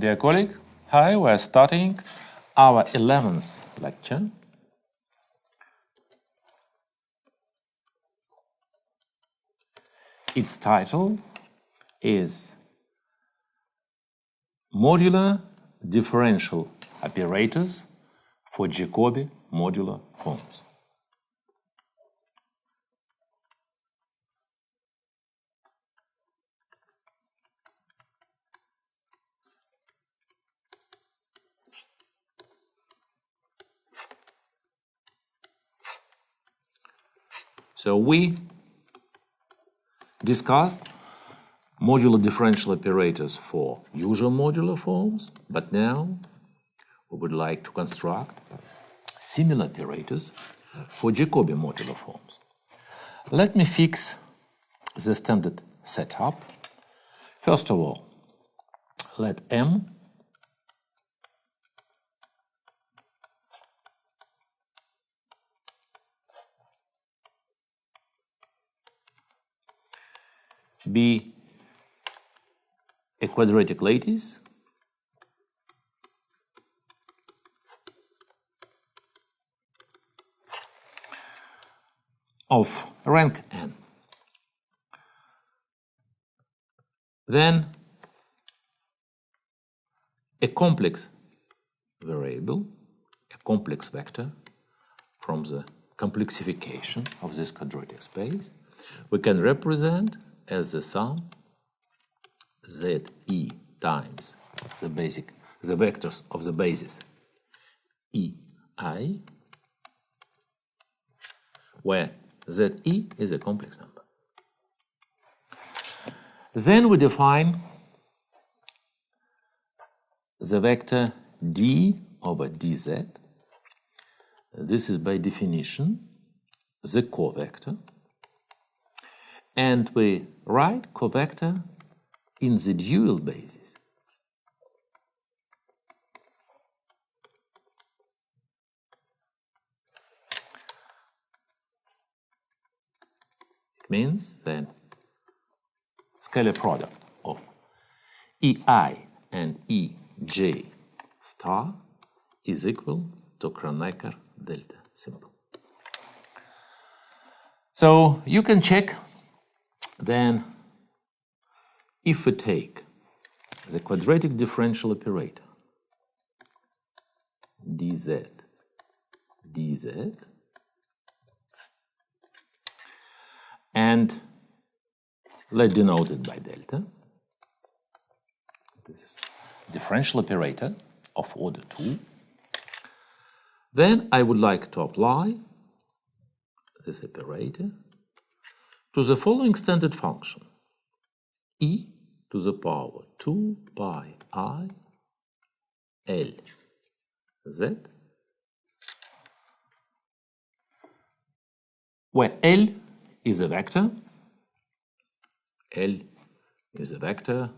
Dear colleague, hi, we're starting our 11th lecture. Its title is Modular differential operators for Jacobi modular forms. So we discussed modular differential operators for usual modular forms, but now we would like to construct similar operators for Jacobi modular forms. Let me fix the standard setup. First of all, let M be a quadratic lattice of rank n. Then a complex variable, a complex vector from the complexification of this quadratic space, we can represent as the sum ze times the vectors of the basis ei, where ze is a complex number. Then we define the vector d over dz. This is by definition the covector. And we write covector in the dual basis. It means that scalar product of ei and ej star is equal to Kronecker delta symbol. So you can check then if we take the quadratic differential operator dz and let's denote it by delta. This is differential operator of order 2. Then I would like to apply this operator to the following standard function e to the power 2 pi I L z, where L is a vector. L is a vector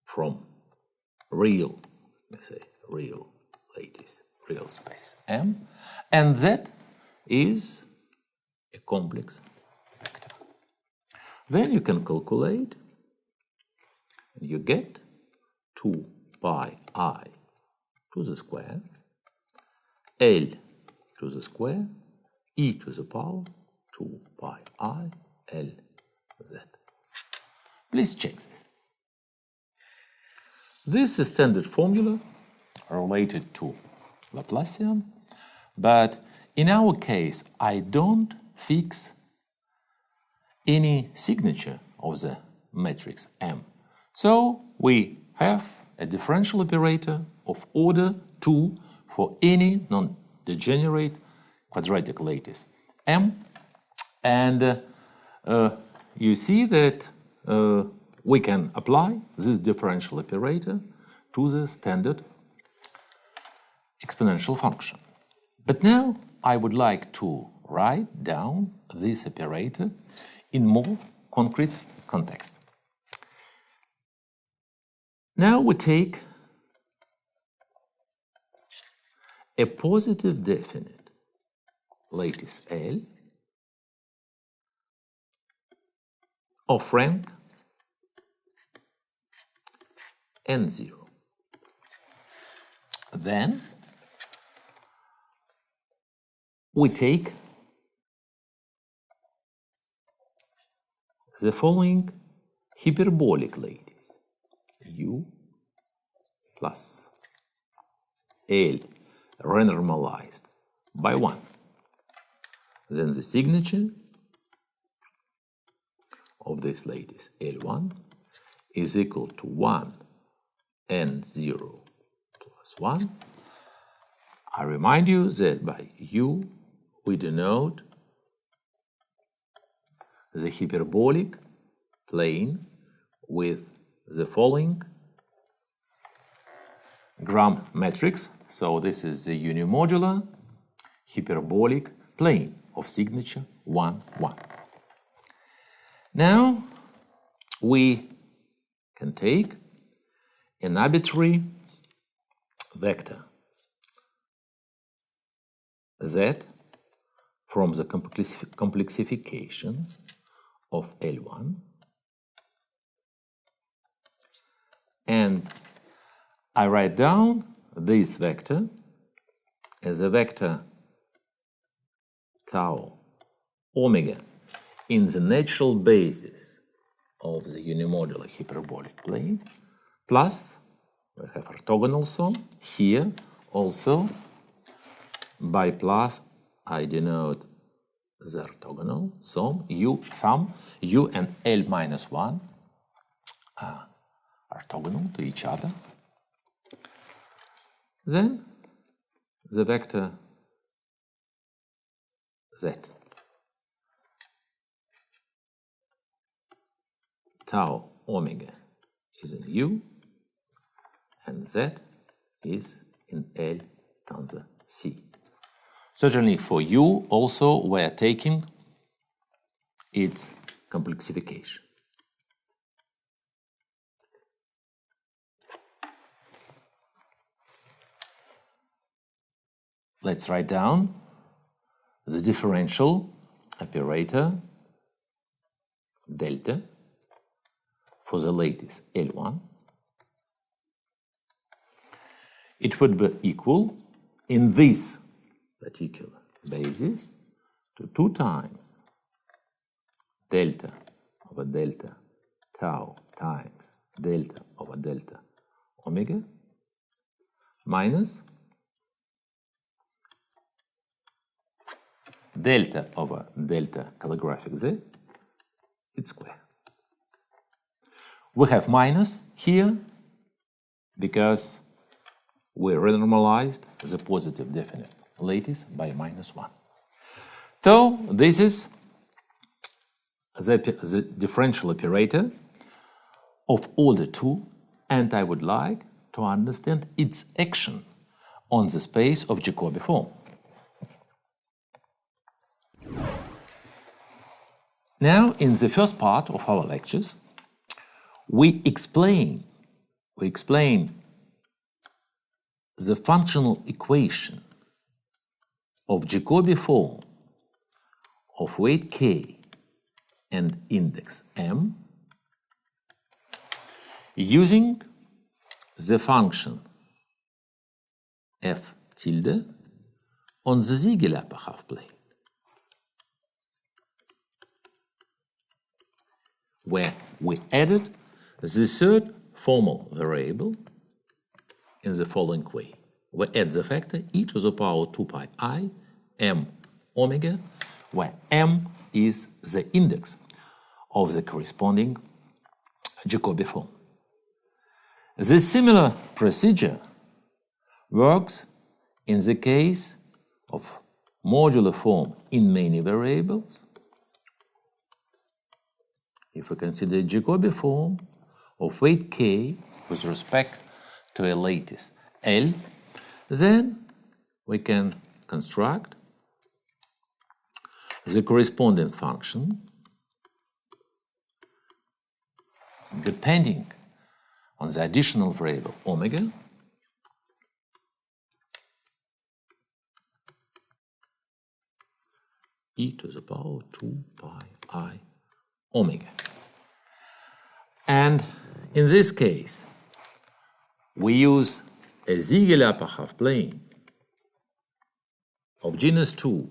from real, let's say, real lattice, real space M, and Z is a complex vector. Then you can calculate, and you get 2 pi I to the square, L to the square, e to the power 2 pi I L z. Please check this. This is standard formula related to Laplacian, but in our case I don't fix any signature of the matrix M. So we have a differential operator of order 2 for any non-degenerate quadratic lattice M, and you see that we can apply this differential operator to the standard exponential function. But now I would like to write down this operator in more concrete context. Now we take a positive definite lattice L of rank n0. Then we take the following hyperbolic lattice: u plus L renormalized by 1. Then the signature of this lattice L1 is equal to 1 n0 plus 1. I remind you that by u we denote the hyperbolic plane with the following gram matrix. So this is the unimodular hyperbolic plane of signature 1, 1. Now we can take an arbitrary vector z from the complexification of L1, and I write down this vector as a vector tau omega in the natural basis of the unimodular hyperbolic plane, plus we have orthogonal sum. Here also by plus I denote the orthogonal sum u and L minus 1 are orthogonal to each other. Then the vector z tau omega is in u and z is in L tangent C. Certainly for u also we are taking its complexification. Let's write down the differential operator delta for the lattice L1. It would be equal in this particular basis to 2 times delta over delta tau times delta over delta omega minus delta over delta calligraphic z, its square. We have minus here because we renormalized the positive definite lattice by minus 1. So this is the differential operator of order 2, and I would like to understand its action on the space of Jacobi form. Now, in the first part of our lectures, we explain the functional equation of Jacobi form of weight k and index m using the function f tilde on the Ziegler upper half plane, where we added the third formal variable in the following way. We add the factor e to the power 2 pi I m omega, where m is the index of the corresponding Jacobi form. This similar procedure works in the case of modular form in many variables. If we consider Jacobi form of weight k with respect to a lattice L, then we can construct the corresponding function depending on the additional variable omega e to the power 2 pi I omega. And in this case, we use a Ziegel upper half plane of genus 2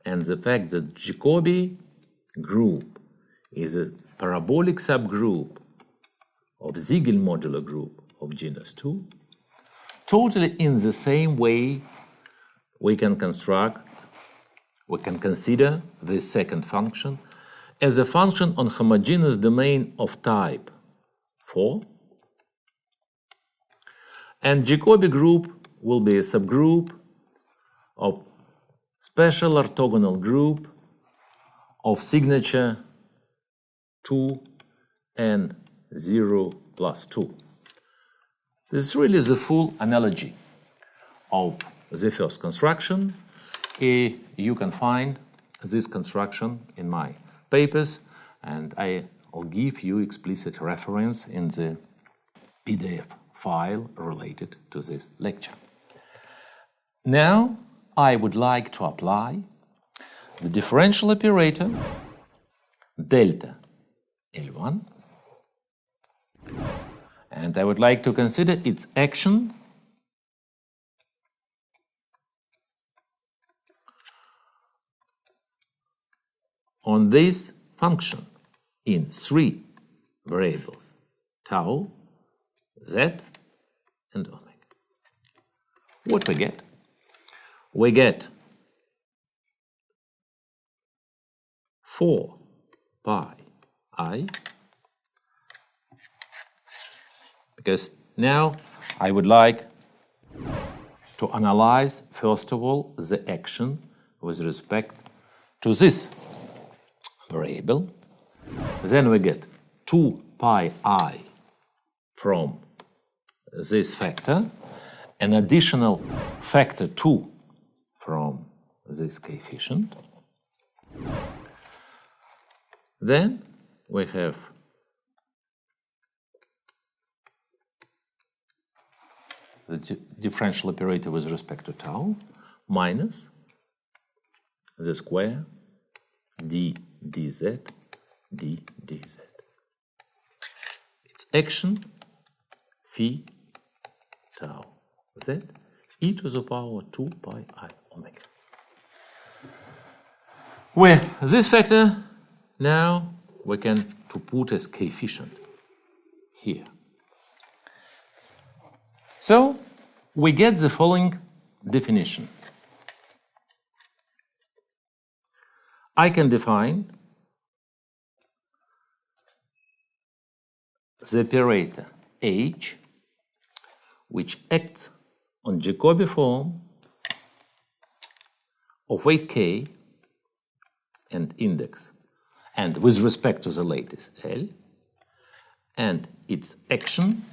and the fact that Jacobi group is a parabolic subgroup of Ziegel modular group of genus 2, totally in the same way we can consider this second function as a function on homogeneous domain of type 4, and Jacobi group will be a subgroup of special orthogonal group of signature 2 and 0 plus 2. This is really the full analogy of the first construction. You can find this construction in my papers, and I'll give you explicit reference in the PDF file related to this lecture. Now, I would like to apply the differential operator delta L1, and I would like to consider its action on this function in 3 variables, tau, z, and omega. What we get? We get 4 pi I, because now I would like to analyze, first of all, the action with respect to this variable. Then we get 2 pi I from this factor, an additional factor 2 from this coefficient. Then we have the differential operator with respect to tau minus the square d dz d dz. Its action phi tau z e to the power 2 pi I omega. Where this factor now we can to put as coefficient here. So we get the following definition. I can define the operator H, which acts on Jacobi form of weight K and index, and with respect to the lattice L, and its action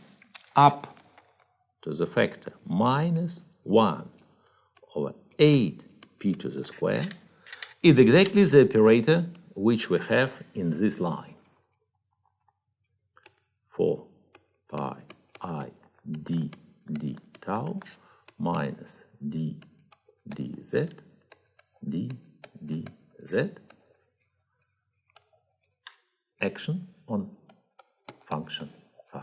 up to the factor minus 1 over 8p to the square is exactly the operator which we have in this line. 4 pi I d d tau minus d dz d dz action on function phi.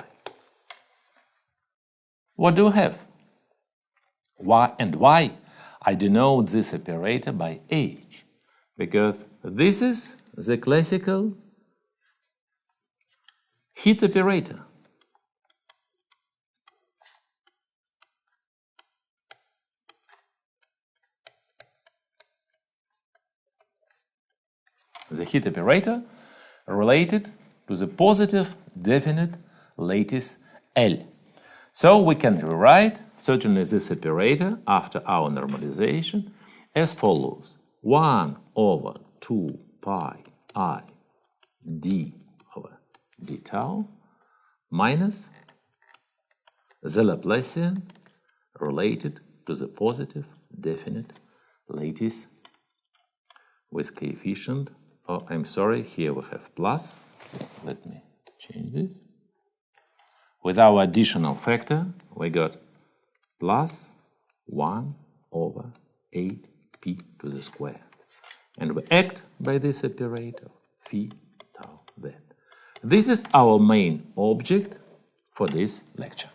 What do we have? Why I denote this operator by H? Because this is the classical heat operator. The heat operator related to the positive definite lattice L. So we can rewrite certainly this operator after our normalization as follows: 1 over 2 pi I d over d tau minus the Laplacian related to the positive definite lattice with coefficient. Oh, I'm sorry, here we have plus. Let me change this. With our additional factor, we got plus 1 over 8p to the square. And we act by this operator, phi tau z. This is our main object for this lecture.